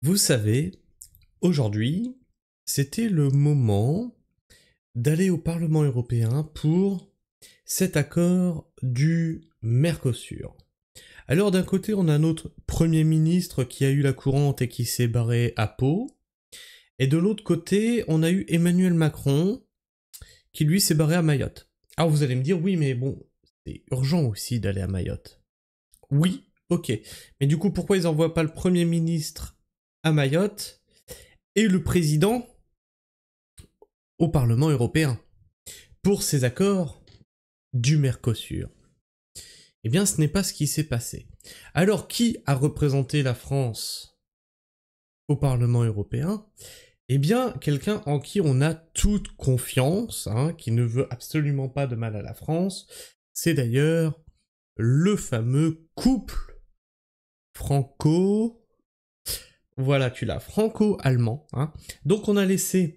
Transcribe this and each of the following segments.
Vous savez, aujourd'hui, c'était le moment d'aller au Parlement européen pour cet accord du Mercosur. Alors d'un côté, on a notre Premier ministre qui a eu la courante et qui s'est barré à Pau, et de l'autre côté, on a eu Emmanuel Macron qui lui s'est barré à Mayotte. Alors vous allez me dire, oui mais bon, c'est urgent aussi d'aller à Mayotte. Oui, ok. Mais du coup, pourquoi ils envoient pas le Premier ministre à Mayotte et le président au Parlement européen pour ces accords du Mercosur? Eh bien, ce n'est pas ce qui s'est passé. Alors, qui a représenté la France au Parlement européen? Eh bien, quelqu'un en qui on a toute confiance, qui ne veut absolument pas de mal à la France. C'est d'ailleurs le fameux couple franco... Voilà, tu l'as, franco-allemand. Donc on a laissé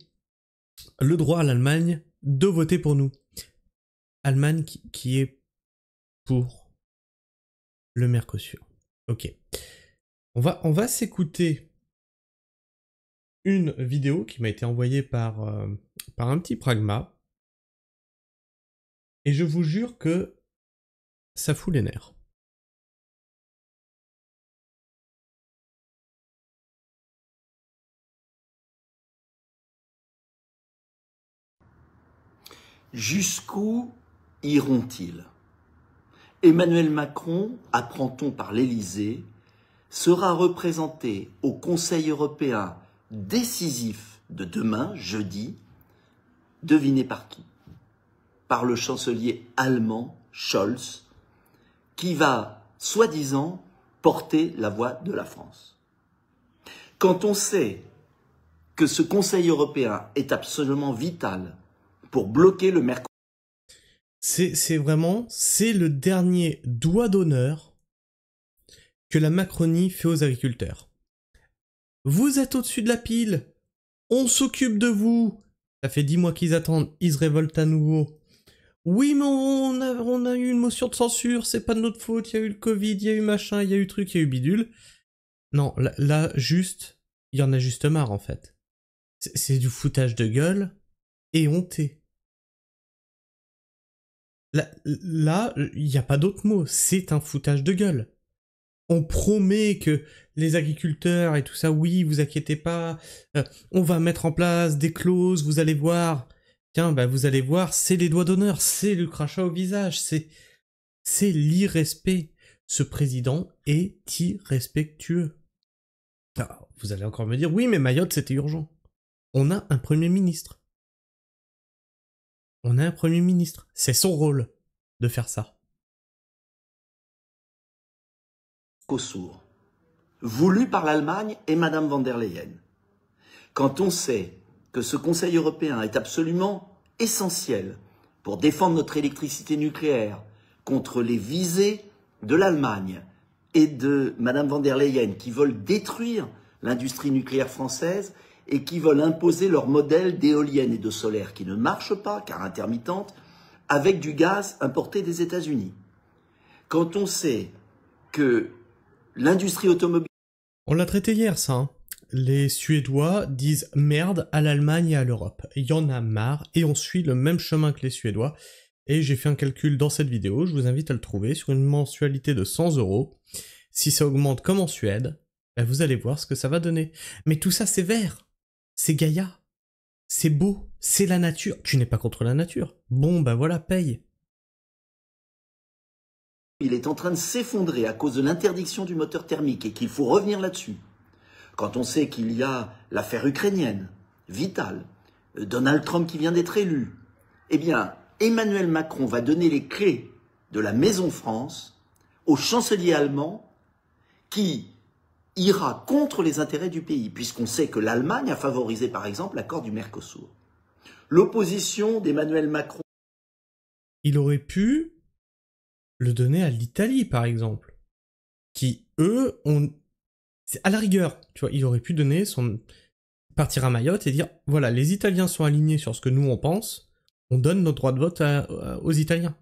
le droit à l'Allemagne de voter pour nous. Allemagne qui est pour le Mercosur. Ok. On va s'écouter une vidéo qui m'a été envoyée par un petit pragma. Et je vous jure que ça fout les nerfs. Jusqu'où iront-ils? Emmanuel Macron, apprend-on par l'Élysée, sera représenté au Conseil européen décisif de demain, jeudi, devinez par qui? Par le chancelier allemand Scholz, qui va, soi-disant, porter la voix de la France. Quand on sait que ce Conseil européen est absolument vital pour bloquer le Mercosur, C'est vraiment, c'est le dernier doigt d'honneur que la Macronie fait aux agriculteurs. Vous êtes au-dessus de la pile, on s'occupe de vous. Ça fait 10 mois qu'ils attendent, ils se révoltent à nouveau. Oui, mais on a eu une motion de censure, c'est pas de notre faute, il y a eu le Covid, il y a eu machin, il y a eu truc, il y a eu bidule. Non, là juste, il y en a juste marre en fait. C'est du foutage de gueule et honté. Là, il n'y a pas d'autre mot, c'est un foutage de gueule. On promet que les agriculteurs et tout ça, oui, vous inquiétez pas, on va mettre en place des clauses, vous allez voir. Tiens, bah vous allez voir, c'est les doigts d'honneur, c'est le crachat au visage, c'est l'irrespect. Ce président est irrespectueux. Alors, vous allez encore me dire, oui, mais Mayotte, c'était urgent. On a un Premier ministre. On a un Premier ministre. C'est son rôle de faire ça. voulu par l'Allemagne et Madame von der Leyen. Quand on sait que ce Conseil européen est absolument essentiel pour défendre notre électricité nucléaire contre les visées de l'Allemagne et de Madame von der Leyen qui veulent détruire l'industrie nucléaire française et qui veulent imposer leur modèle d'éolienne et de solaire qui ne marche pas, car intermittente, avec du gaz importé des États-Unis. Quand on sait que l'industrie automobile... On l'a traité hier, ça. Les Suédois disent merde à l'Allemagne et à l'Europe. Il y en a marre et on suit le même chemin que les Suédois. Et j'ai fait un calcul dans cette vidéo, je vous invite à le trouver, sur une mensualité de 100 €. Si ça augmente comme en Suède, ben vous allez voir ce que ça va donner. Mais tout ça, c'est vert. C'est Gaïa. C'est beau. C'est la nature. Tu n'es pas contre la nature. Bon, ben voilà, paye. Il est en train de s'effondrer à cause de l'interdiction du moteur thermique et qu'il faut revenir là-dessus. Quand on sait qu'il y a l'affaire ukrainienne, vitale, Donald Trump qui vient d'être élu, eh bien, Emmanuel Macron va donner les clés de la Maison France au chancelier allemand qui ira contre les intérêts du pays, puisqu'on sait que l'Allemagne a favorisé, par exemple, l'accord du Mercosur. L'opposition d'Emmanuel Macron... Il aurait pu le donner à l'Italie, par exemple, qui, eux, ont... À la rigueur, tu vois, il aurait pu donner son... partir à Mayotte et dire, voilà, les Italiens sont alignés sur ce que nous on pense, on donne notre droit de vote aux Italiens.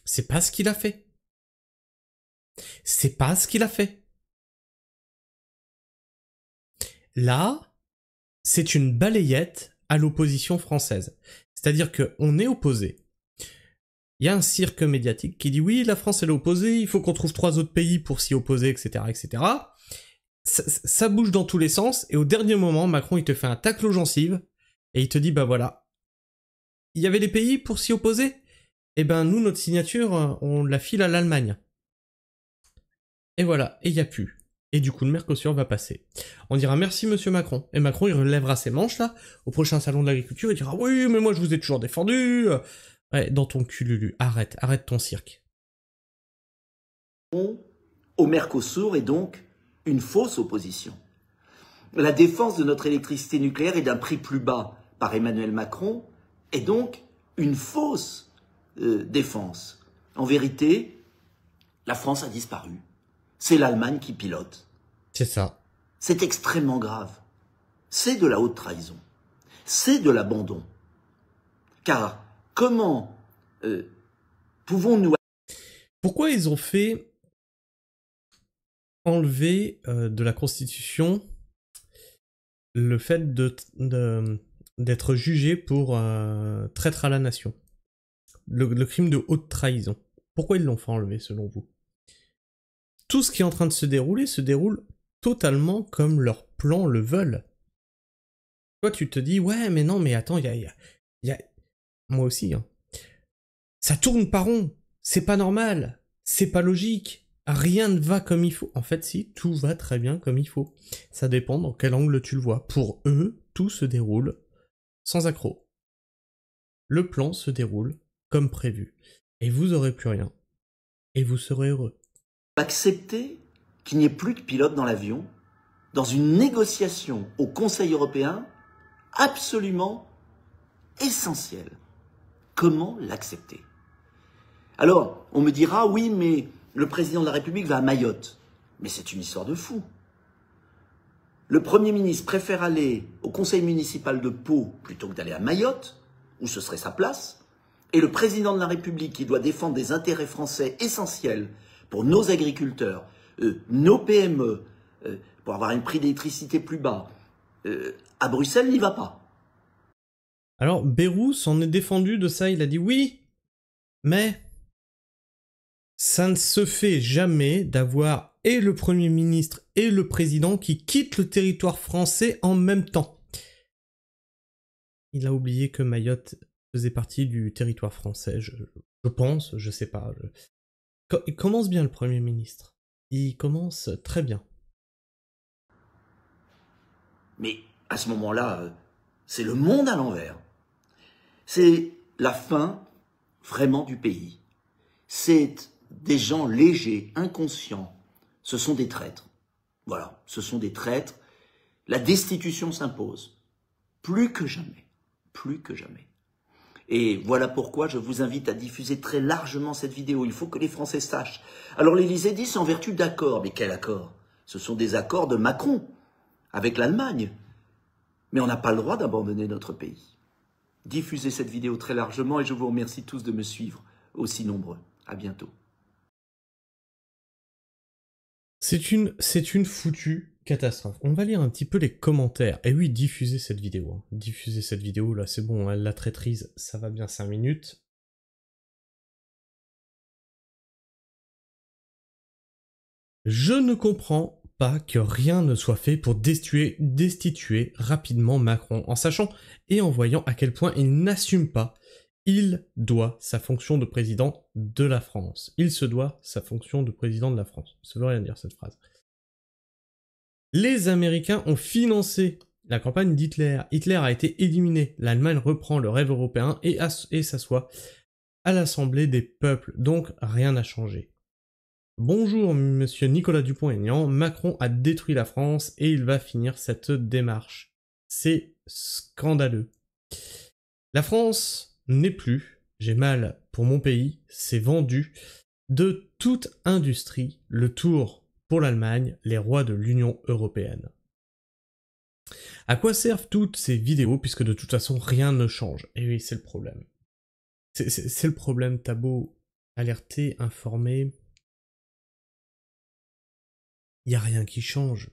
C'est pas ce qu'il a fait. C'est pas ce qu'il a fait. Là, c'est une balayette à l'opposition française. C'est-à-dire qu'on est opposé. Il y a un cirque médiatique qui dit oui, la France elle est opposée, il faut qu'on trouve 3 autres pays pour s'y opposer, etc., etc. Ça bouge dans tous les sens, et au dernier moment, Macron il te fait un tacle aux gencives, et il te dit bah voilà, il y avait les pays pour s'y opposer, et ben nous notre signature on la file à l'Allemagne. Et voilà, et il y a plus. Et du coup le Mercosur va passer. On dira merci monsieur Macron, et Macron il relèvera ses manches là, au prochain salon de l'agriculture, il dira oui mais moi je vous ai toujours défendu. Ouais, dans ton cul Lulu, arrête ton cirque. Au Mercosur est donc une fausse opposition. La défense de notre électricité nucléaire et d'un prix plus bas par Emmanuel Macron est donc une fausse défense. En vérité, la France a disparu. C'est l'Allemagne qui pilote. C'est ça. C'est extrêmement grave. C'est de la haute trahison. C'est de l'abandon. Car comment pouvons-nous... Pourquoi ils ont fait enlever de la Constitution le fait d'être jugé pour traître à la nation, le crime de haute trahison? Pourquoi ils l'ont fait enlever selon vous? Tout ce qui est en train de se déroule totalement comme leurs plans le veulent. Toi tu te dis ouais mais non mais attends il y a... Moi aussi hein. Ça tourne pas rond, c'est pas normal, c'est pas logique, rien ne va comme il faut. En fait si, tout va très bien comme il faut. Ça dépend dans quel angle tu le vois. Pour eux, tout se déroule sans accroc. Le plan se déroule comme prévu. Et vous aurez plus rien. Et vous serez heureux. Accepter qu'il n'y ait plus de pilote dans l'avion, dans une négociation au Conseil européen, absolument essentielle. Comment l'accepter? Alors, on me dira, oui, mais le président de la République va à Mayotte. Mais c'est une histoire de fou. Le Premier ministre préfère aller au conseil municipal de Pau plutôt que d'aller à Mayotte, où ce serait sa place. Et le président de la République, qui doit défendre des intérêts français essentiels pour nos agriculteurs, nos PME, pour avoir un prix d'électricité plus bas, à Bruxelles, n'y va pas. Alors, Bayrou s'en est défendu de ça, il a dit oui, mais ça ne se fait jamais d'avoir et le Premier ministre et le Président qui quittent le territoire français en même temps. Il a oublié que Mayotte faisait partie du territoire français, je pense, je sais pas. Il commence bien le Premier ministre. Il commence très bien. Mais à ce moment-là, c'est le monde à l'envers. C'est la fin vraiment du pays. C'est des gens légers, inconscients. Ce sont des traîtres. Voilà, ce sont des traîtres. La destitution s'impose. Plus que jamais. Plus que jamais. Et voilà pourquoi je vous invite à diffuser très largement cette vidéo. Il faut que les Français sachent. Alors l'Élysée dit c'est en vertu d'accords. Mais quel accord? Ce sont des accords de Macron avec l'Allemagne. Mais on n'a pas le droit d'abandonner notre pays. Diffusez cette vidéo très largement et je vous remercie tous de me suivre, aussi nombreux. À bientôt. C'est une foutue catastrophe. On va lire un petit peu les commentaires. Et oui, diffusez cette vidéo. Hein. Diffusez cette vidéo, là, c'est bon, hein, la traîtrise, ça va bien 5 minutes. Je ne comprends pas que rien ne soit fait pour destituer rapidement Macron, en sachant et en voyant à quel point il n'assume pas. Il doit sa fonction de président de la France. Il se doit sa fonction de président de la France. Ça veut rien dire cette phrase. Les Américains ont financé la campagne d'Hitler. Hitler a été éliminé. L'Allemagne reprend le rêve européen et s'assoit à l'Assemblée des peuples. Donc rien n'a changé. Bonjour monsieur Nicolas Dupont-Aignan, Macron a détruit la France et il va finir cette démarche. C'est scandaleux. La France n'est plus, j'ai mal pour mon pays, c'est vendu, de toute industrie, le tour pour l'Allemagne, les rois de l'Union européenne. À quoi servent toutes ces vidéos puisque de toute façon rien ne change? Et oui, c'est le problème. C'est le problème, t'as beau alerter, informer... Il n'y a rien qui change.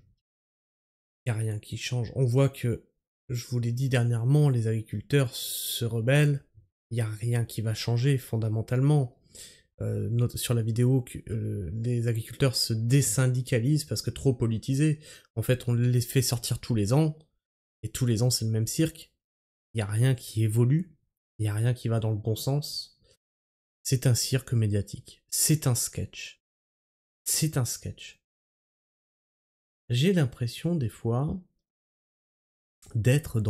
Il n'y a rien qui change. On voit que, je vous l'ai dit dernièrement, les agriculteurs se rebellent. Il n'y a rien qui va changer fondamentalement. Sur la vidéo, les agriculteurs se désyndicalisent parce que trop politisés. En fait, on les fait sortir tous les ans, et tous les ans c'est le même cirque. Il n'y a rien qui évolue, il n'y a rien qui va dans le bon sens. C'est un cirque médiatique, c'est un sketch. C'est un sketch. J'ai l'impression des fois d'être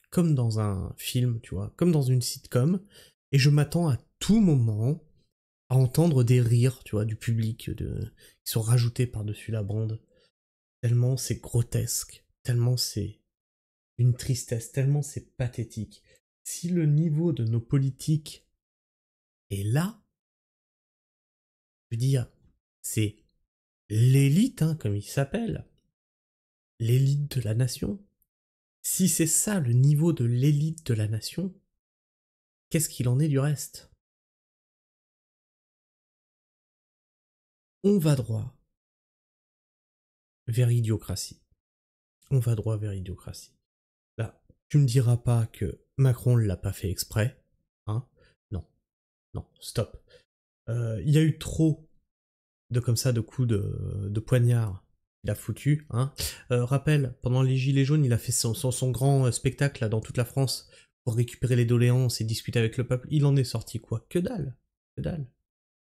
comme dans un film, tu vois, comme dans une sitcom, et je m'attends à tout moment à entendre des rires, tu vois, du public, qui sont rajoutés par-dessus la bande. Tellement c'est grotesque, tellement c'est une tristesse, tellement c'est pathétique. Si le niveau de nos politiques est là, je veux dire, c'est l'élite, hein, comme il s'appelle, l'élite de la nation. Si c'est ça le niveau de l'élite de la nation, qu'est-ce qu'il en est du reste? On va droit vers idiocratie. On va droit vers idiocratie. Là, tu me diras pas que Macron l'a pas fait exprès, hein? Non, non, stop. Il y a eu trop comme ça de coups de poignard il a foutu, hein. Rappel, pendant les Gilets jaunes, il a fait son grand spectacle là, dans toute la France pour récupérer les doléances et discuter avec le peuple. Il en est sorti quoi? Que dalle. Que dalle.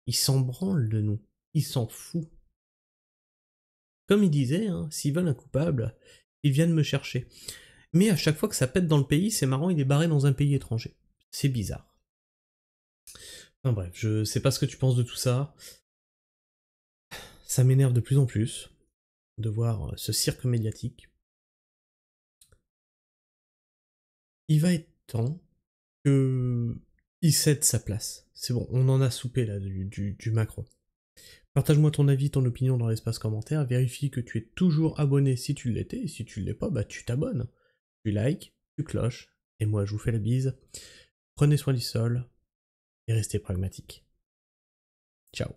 Il s'en branle de nous. Il s'en fout. Comme il disait, hein, s'ils veulent un coupable, ils viennent me chercher. Mais à chaque fois que ça pète dans le pays, c'est marrant, il est barré dans un pays étranger. C'est bizarre. Enfin bref, je sais pas ce que tu penses de tout ça. Ça m'énerve de plus en plus de voir ce cirque médiatique. Il va être temps qu'il cède sa place. C'est bon, on en a soupé là du Macron. Partage-moi ton avis, ton opinion dans l'espace commentaire. Vérifie que tu es toujours abonné si tu l'étais. Et si tu ne l'es pas, bah tu t'abonnes. Tu likes, tu cloches. Et moi, je vous fais la bise. Prenez soin du sol et restez pragmatiques. Ciao.